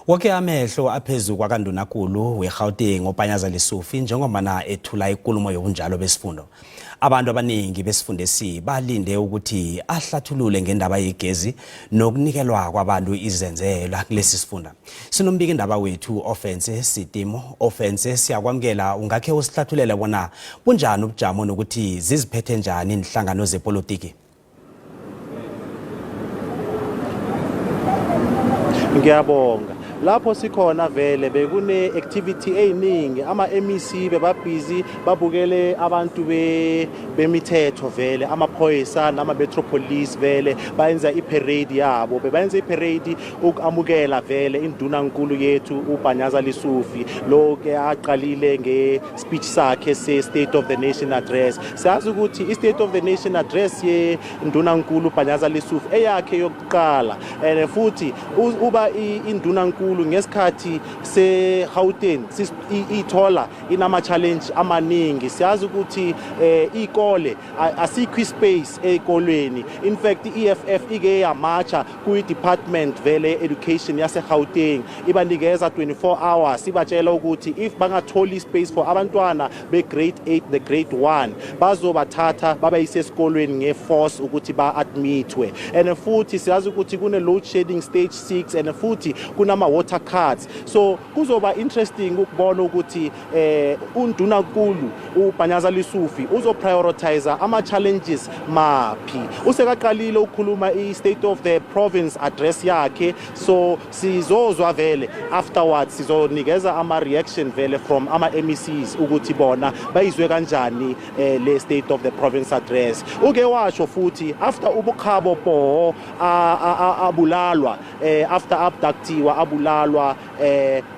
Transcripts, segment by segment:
Wonke amehlo aphezu kwakaNdunakulu we-Gauteng uPanyaza Lesufi njengombana ethula ikulumo yobunjalo besifunda. Abantu abanengi besifundesi balinde ukuthi ahlathulule ngendaba yegezi nokunikelwa kwabantu izenzelwa kilesisifunda. Sinombikiindaba wethu Ofentse Seitimo. Ofentse, siyakwamukela, ungakhe usihlathulele bona bunjani ubujamo nokuthi ziziphethe njani inhlangano zepolitiki? Ngiyabonga. Lapho sikhona vele bekune activity eyiningi, ama MEC bebabhizi babukele abantu bemithetho vele, amaphoyisa nama metropolice vele bayenza iparade yabo, bebayenza iparade ukamukela vele indunakulu yethu uPanyaza Lesufi lo ke aqalile nge-speech sakhe se-State of the Nation address. Siyazi ukuthi i-State of the Nation address ye indunakulu uPanyaza Lesufi eyakhe yokuqala, and futhi uba indunakulu ngesikhathi se-Gauteng ithola inama challenge amaningi. Siyazi ukuthi ikole asikho space ezikolweni. In fact i-EFF ike yamacha ku-department vele education yase-Gauteng ibanikeza 24 hours ibatshela ukuthi if bangatholi space for abantwana be-grade 8 the grade 1 bazobathatha babayise esikolweni nge-force ukuthi ba-admitwe. And futhi siyazi ukuthi kune load shedding stage 6 and futhi kunama water cards. So kuzoba interesting ukubona ukuthi undunakulu uPanyaza Lesufi uzo prioritize ama challenges maphi. Usekaqalile ukukhuluma i-State of the Province address yakhe, so sizozwa vele afterwards sizonikeza ama reaction vele from ama MECs ukuthi bona bayizwe kanjani le State of the Province address. Uke washo futhi after ubukhabo po abulalwa after abductiwa abulalwa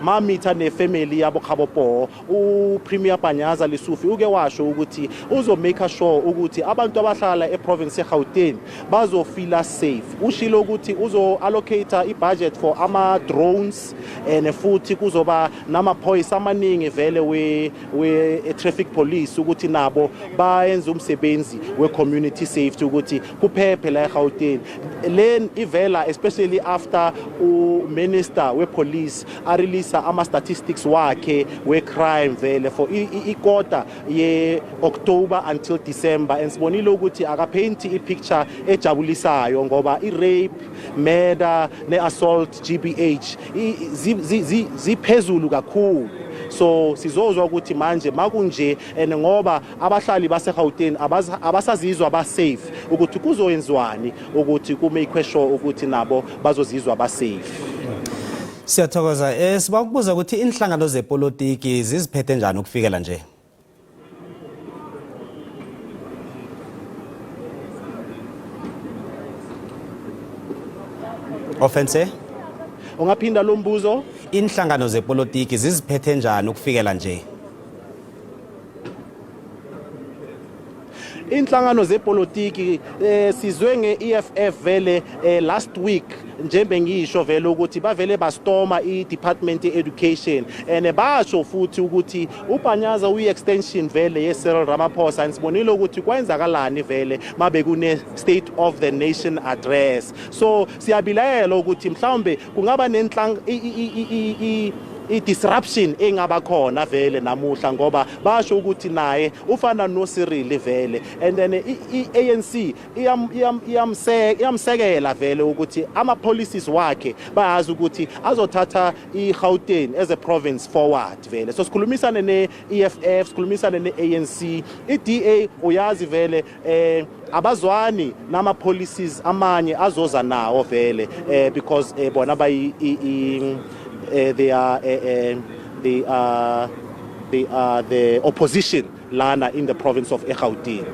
mamitha ne-family yabo Khabopo, uPremier Panyaza Lesufi uke washo ukuthi uzo make sure ukuthi abantu abahlala eprovince eGauteng bazofila safe. Ushilo ukuthi uzo allocate i-budget for ama drones and futhi kuzoba namaphoyisa amaningi vele we traffic police ukuthi nabo bayenza umsebenzi we community safety ukuthi kuphephe la eGauteng. Len ivela especially after uMinister we police arelease ama statistics wakhe we crime vele for ikota ye October until December, and sibonile ukuthi akapainti ipicture ejabulisayo ngoba i-rape, murder ne-assault GBH ziphezulu kakhulu. So sizozwa ukuthi manje makunje ngoba abahlali baseGauteng abasazizwa ba safe ukuthi kuzoyenzwani ukuthi kumake sure ukuthi nabo bazozizwa ba safe. Siyathokoza. Sibakubuza ukuthi inhlangano zepolitiki ziziphethe njani ukufikela nje? Ofentse? Ungaphinda lo mbuzo? Inhlangano zepolitiki ziziphethe njani ukufikela nje? Inhlangano zepolitiki sizwe nge-EFF vele last week njembe ngisho vele ukuthi bavele bastoma i-Department Education and basho futhi ukuthi uPanyaza uyi-extension vele ye-Cyril Ramaphosa, and sibonile ukuthi kwenzakalani vele mabe kune State of the Nation address. So siyabilayela ukuthi mhlawumbe kungaba i-disruption engaba khona vele namuhla ngoba basho ukuthi naye ufana no Cyril vele, and then i-ANC iyamsekela vele ukuthi ama policies wakhe bayazi ukuthi azothatha iGauteng as a province forward vele. So sikhulumisane ne-EFF, sikhulumisane ne-ANC, i-DA uyazi vele abazwani nama policies amanye azoza nawo vele because bona they are the opposition lana in the province of Gauteng.